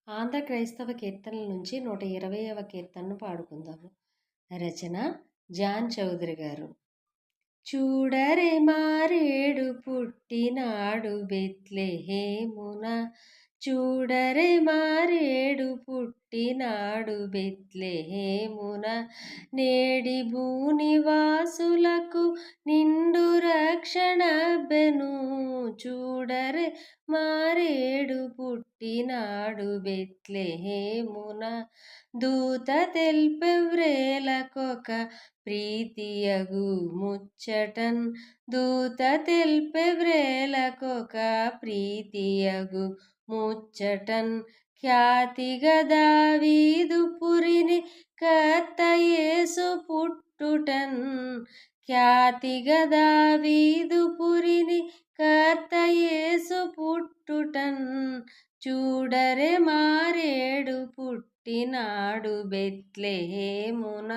ఆంధ్ర క్రైస్తవ కీర్తనల నుంచి 120వ కీర్తనను పాడుకుందాము. రచన జాన్ చౌదరి గారు. చూడరే మారేడు పుట్టినాడు బెత్లెహేమున, చూడరే మారేడు పుట్టినాడు బెత్లెహేమున, నేడి భూనివాసులకు నిండు రక్షణబ్బెను. చూడరే మారేడు పుట్టినాడు బెత్లెహేమున, దూత తెల్పెవ్రేలకొక ప్రీతియగు ముచ్చటన్, దూత తెల్పెవ్రేలకొక ప్రీతియగు ముచ్చటన్, ఖ్యాతిగా దావీదు పురిని కర్త యేసు పుట్టుటన్, ఖ్యాతిగా దావీదు పురిని కర్త యేసు పుట్టుటన్, చూడరే మారేడు పుట్టినాడు బెత్లెహేమున.